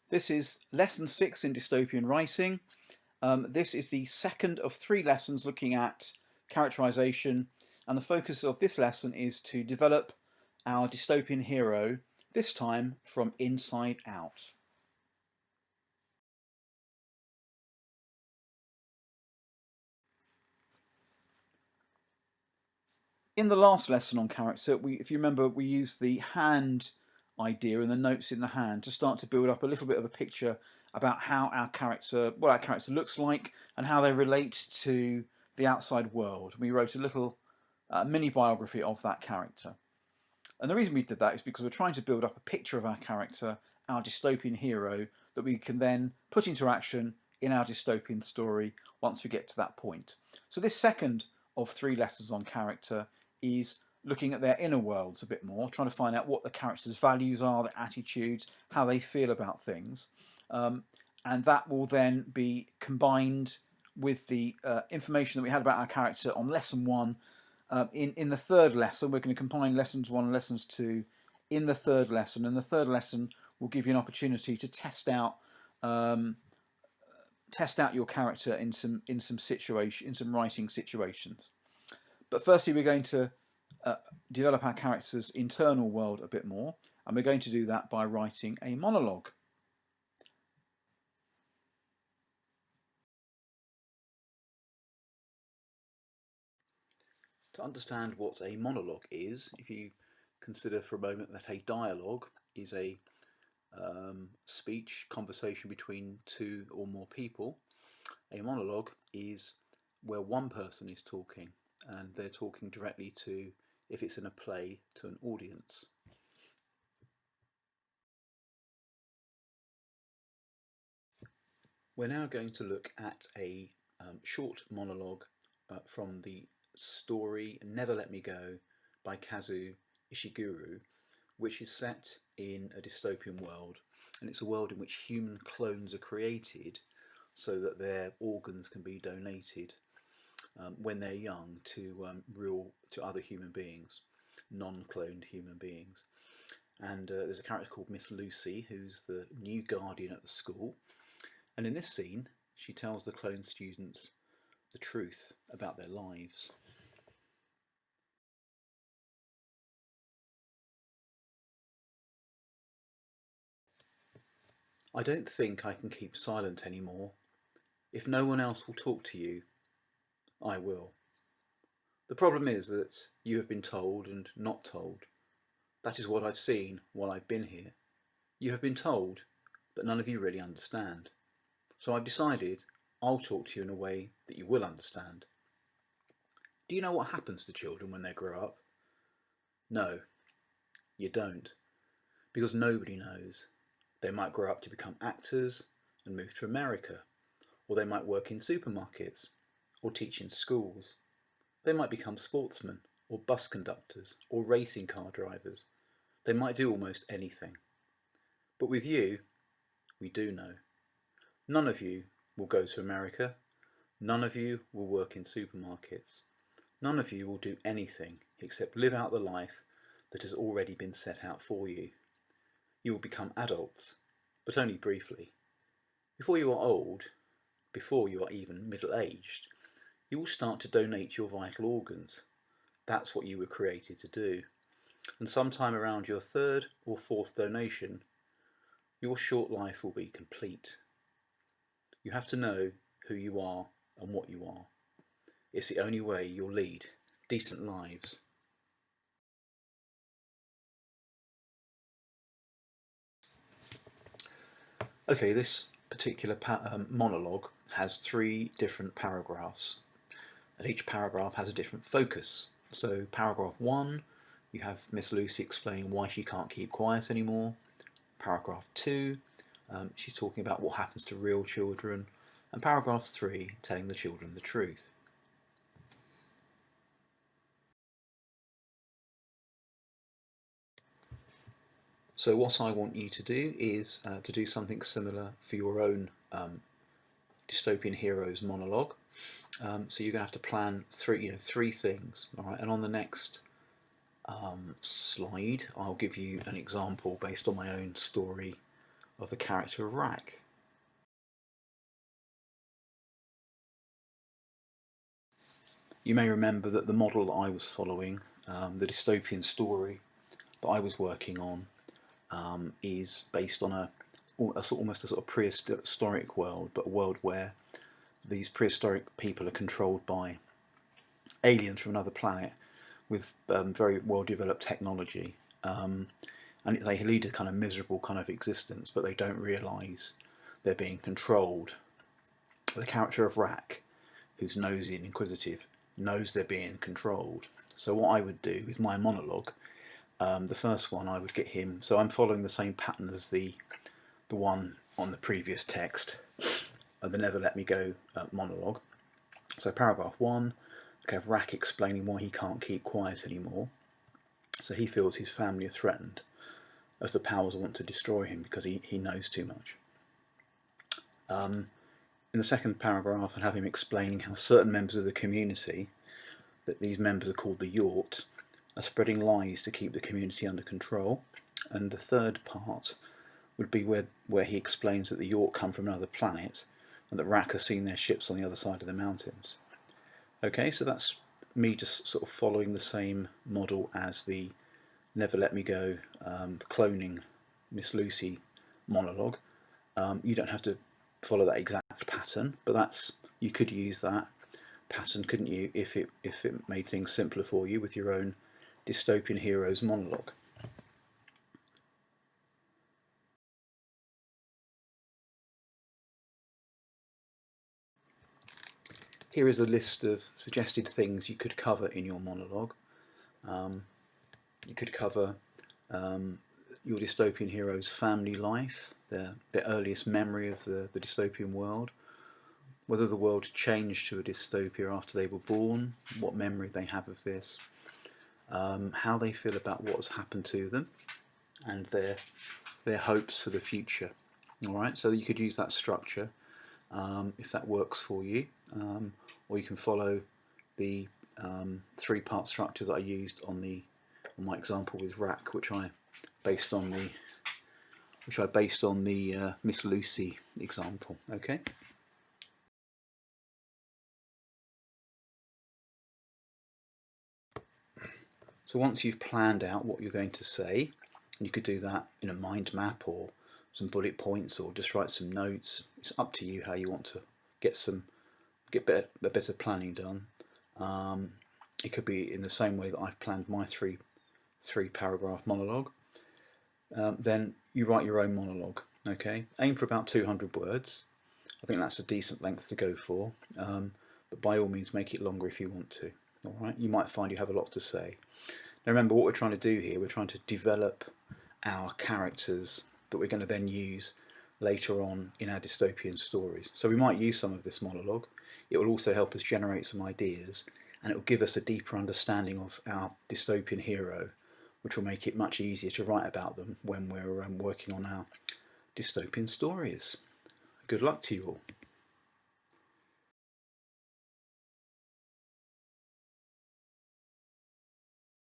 This is Lesson 6 in Dystopian Writing. This is the second of 3 lessons looking at characterization, and the focus of this lesson is to develop our dystopian hero, this time from inside out. In the last lesson on character, if you remember, we used the hand idea and the notes in the hand to start to build up a little bit of a picture about how what our character looks like and how they relate to the outside world. We wrote a little mini biography of that character. And the reason we did that is because we're trying to build up a picture of our character, our dystopian hero, that we can then put into action in our dystopian story once we get to that point. So this second of 3 lessons on character is looking at their inner worlds a bit more, trying to find out what the character's values are, their attitudes, how they feel about things. And that will then be combined with the information that we had about our character on lesson 1. In the third lesson, we're going to combine lessons 1 and lessons 2 in the third lesson, and the third lesson will give you an opportunity to test out your character in some writing situations. But firstly, we're going to develop our character's internal world a bit more, and we're going to do that by writing a monologue. To understand what a monologue is, if you consider for a moment that a dialogue is a conversation between 2 or more people, a monologue is where one person is talking and they're talking directly to, if it's in a play, to an audience. We're now going to look at a short monologue from the story Never Let Me Go by Kazuo Ishiguro, which is set in a dystopian world, and it's a world in which human clones are created so that their organs can be donated when they're young to other human beings, non-cloned human beings. And there's a character called Miss Lucy, who's the new guardian at the school. And in this scene, she tells the clone students the truth about their lives. I don't think I can keep silent anymore. If no one else will talk to you, I will. The problem is that you have been told and not told. That is what I've seen while I've been here. You have been told, but none of you really understand. So I've decided I'll talk to you in a way that you will understand. Do you know what happens to children when they grow up? No, you don't. Because nobody knows. They might grow up to become actors and move to America, or they might work in supermarkets, or teach in schools. They might become sportsmen, or bus conductors, or racing car drivers. They might do almost anything. But with you, we do know. None of you will go to America. None of you will work in supermarkets. None of you will do anything except live out the life that has already been set out for you. You will become adults, but only briefly. Before you are old, before you are even middle-aged, you will start to donate your vital organs. That's what you were created to do. And sometime around your 3rd or 4th donation, your short life will be complete. You have to know who you are and what you are. It's the only way you'll lead decent lives. Okay, this particular monologue has 3 different paragraphs, and each paragraph has a different focus. So paragraph 1, you have Miss Lucy explaining why she can't keep quiet anymore. Paragraph 2, she's talking about what happens to real children. And paragraph 3, telling the children the truth. So what I want you to do is to do something similar for your own dystopian heroes monologue. So you're going to have to plan 3 things, all right? And on the next slide, I'll give you an example based on my own story of the character of Rack. You may remember that the model that I was following, the dystopian story that I was working on, is based on almost a sort of prehistoric world, but a world where these prehistoric people are controlled by aliens from another planet with very well developed technology, and they lead a kind of miserable kind of existence, but they don't realise they're being controlled. The character of Rack, who's nosy and inquisitive, knows they're being controlled. So what I would do is my monologue. The first one, I would get him. So I'm following the same pattern as the one on the previous text, the Never Let Me Go monologue. So paragraph 1, I have Rack explaining why he can't keep quiet anymore. So he feels his family are threatened, as the powers want to destroy him because he knows too much. In the second paragraph, I'd have him explaining how certain members of the community, that these members are called the Yort, are spreading lies to keep the community under control. And the third part would be where he explains that the Yort come from another planet and that Rack has seen their ships on the other side of the mountains. Okay, so that's me just sort of following the same model as the Never Let Me Go cloning Miss Lucy monologue. You don't have to follow that exact pattern, but you could use that pattern, couldn't you, if it made things simpler for you with your own dystopian heroes monologue. Here is a list of suggested things you could cover in your monologue. You could cover your dystopian hero's family life, their earliest memory of the dystopian world, whether the world changed to a dystopia after they were born, what memory they have of this, how they feel about what has happened to them, and their hopes for the future. All right, so you could use that structure if that works for you, or you can follow the three-part structure that I used on my example with Rack, which I based on the Miss Lucy example. Okay. So once you've planned out what you're going to say, and you could do that in a mind map or some bullet points, or just write some notes. It's up to you how you want to get better planning done. It could be in the same way that I've planned my three paragraph monologue. Then you write your own monologue. Okay, aim for about 200 words. I think that's a decent length to go for, but by all means make it longer if you want to. All right, you might find you have a lot to say. Now remember, what we're trying to do here, we're trying to develop our characters that we're going to then use later on in our dystopian stories. So we might use some of this monologue. It will also help us generate some ideas, and it will give us a deeper understanding of our dystopian hero, which will make it much easier to write about them when we're working on our dystopian stories. Good luck to you all.